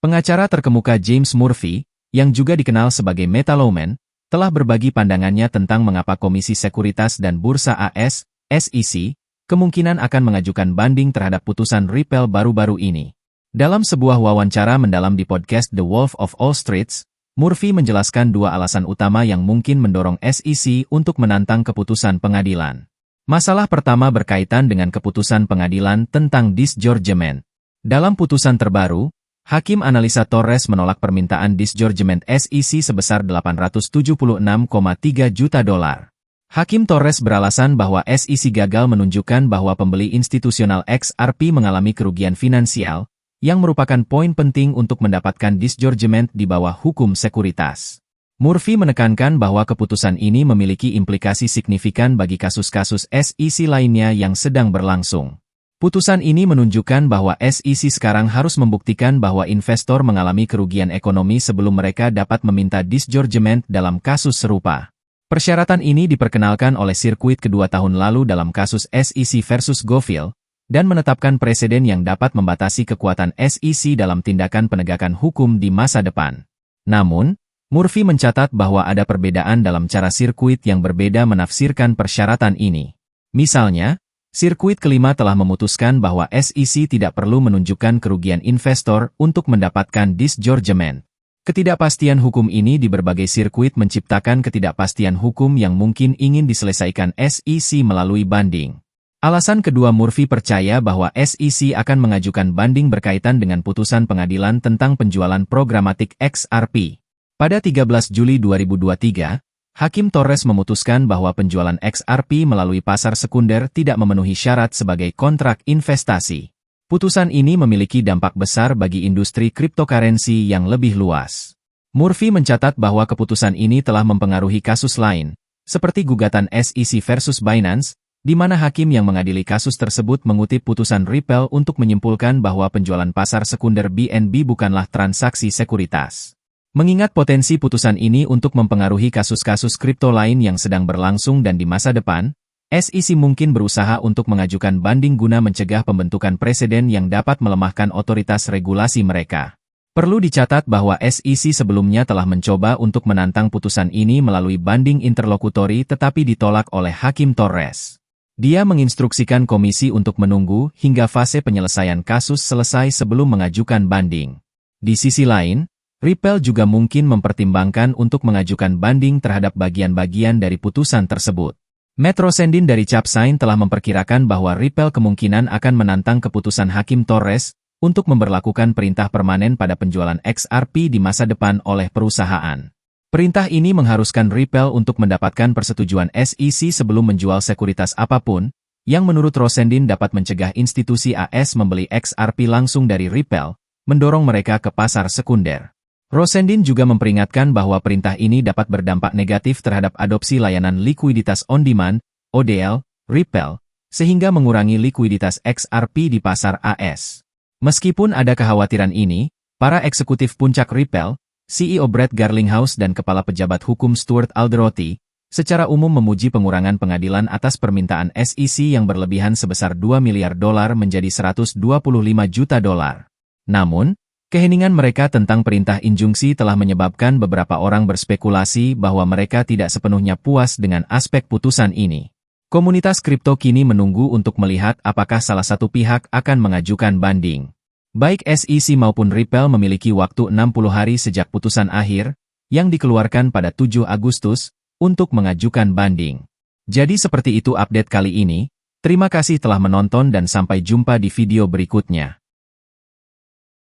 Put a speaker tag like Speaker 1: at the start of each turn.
Speaker 1: Pengacara terkemuka James Murphy, yang juga dikenal sebagai Metalowman, telah berbagi pandangannya tentang mengapa Komisi Sekuritas dan Bursa AS, SEC, kemungkinan akan mengajukan banding terhadap putusan Ripple baru-baru ini. Dalam sebuah wawancara mendalam di podcast The Wolf of All Streets, Murphy menjelaskan dua alasan utama yang mungkin mendorong SEC untuk menantang keputusan pengadilan. Masalah pertama berkaitan dengan keputusan pengadilan tentang disgorgement. Dalam putusan terbaru, Hakim Analisa Torres menolak permintaan disgorgement SEC sebesar $876,3 juta. Hakim Torres beralasan bahwa SEC gagal menunjukkan bahwa pembeli institusional XRP mengalami kerugian finansial, yang merupakan poin penting untuk mendapatkan disgorgement di bawah hukum sekuritas. Murphy menekankan bahwa keputusan ini memiliki implikasi signifikan bagi kasus-kasus SEC lainnya yang sedang berlangsung. Putusan ini menunjukkan bahwa SEC sekarang harus membuktikan bahwa investor mengalami kerugian ekonomi sebelum mereka dapat meminta disgorgement dalam kasus serupa. Persyaratan ini diperkenalkan oleh sirkuit kedua tahun lalu dalam kasus SEC versus Gofield, dan menetapkan presiden yang dapat membatasi kekuatan SEC dalam tindakan penegakan hukum di masa depan. Namun, Murphy mencatat bahwa ada perbedaan dalam cara sirkuit yang berbeda menafsirkan persyaratan ini. Misalnya, sirkuit kelima telah memutuskan bahwa SEC tidak perlu menunjukkan kerugian investor untuk mendapatkan disgorgement. Ketidakpastian hukum ini di berbagai sirkuit menciptakan ketidakpastian hukum yang mungkin ingin diselesaikan SEC melalui banding. Alasan kedua, Murphy percaya bahwa SEC akan mengajukan banding berkaitan dengan putusan pengadilan tentang penjualan programatik XRP. Pada 13 Juli 2023, Hakim Torres memutuskan bahwa penjualan XRP melalui pasar sekunder tidak memenuhi syarat sebagai kontrak investasi. Putusan ini memiliki dampak besar bagi industri cryptocurrency yang lebih luas. Murphy mencatat bahwa keputusan ini telah mempengaruhi kasus lain, seperti gugatan SEC versus Binance, di mana hakim yang mengadili kasus tersebut mengutip putusan Ripple untuk menyimpulkan bahwa penjualan pasar sekunder BNB bukanlah transaksi sekuritas. Mengingat potensi putusan ini untuk mempengaruhi kasus-kasus kripto lain yang sedang berlangsung dan di masa depan, SEC mungkin berusaha untuk mengajukan banding guna mencegah pembentukan preseden yang dapat melemahkan otoritas regulasi mereka. Perlu dicatat bahwa SEC sebelumnya telah mencoba untuk menantang putusan ini melalui banding interlokutori tetapi ditolak oleh Hakim Torres. Dia menginstruksikan komisi untuk menunggu hingga fase penyelesaian kasus selesai sebelum mengajukan banding. Di sisi lain, Ripple juga mungkin mempertimbangkan untuk mengajukan banding terhadap bagian-bagian dari putusan tersebut. Matt Rosendin dari Capsign telah memperkirakan bahwa Ripple kemungkinan akan menantang keputusan Hakim Torres untuk memberlakukan perintah permanen pada penjualan XRP di masa depan oleh perusahaan. Perintah ini mengharuskan Ripple untuk mendapatkan persetujuan SEC sebelum menjual sekuritas apapun, yang menurut Rosendin dapat mencegah institusi AS membeli XRP langsung dari Ripple, mendorong mereka ke pasar sekunder. Rosendin juga memperingatkan bahwa perintah ini dapat berdampak negatif terhadap adopsi layanan likuiditas on-demand, ODL, Ripple, sehingga mengurangi likuiditas XRP di pasar AS. Meskipun ada kekhawatiran ini, para eksekutif puncak Ripple, CEO Brett Garlinghouse dan Kepala Pejabat Hukum Stuart Alderoty, secara umum memuji pengurangan pengadilan atas permintaan SEC yang berlebihan sebesar $2 miliar menjadi $125 juta. Namun, keheningan mereka tentang perintah injunksi telah menyebabkan beberapa orang berspekulasi bahwa mereka tidak sepenuhnya puas dengan aspek putusan ini. Komunitas kripto kini menunggu untuk melihat apakah salah satu pihak akan mengajukan banding. Baik SEC maupun Ripple memiliki waktu 60 hari sejak putusan akhir, yang dikeluarkan pada 7 Agustus, untuk mengajukan banding. Jadi seperti itu update kali ini, terima kasih telah menonton dan sampai jumpa di video berikutnya.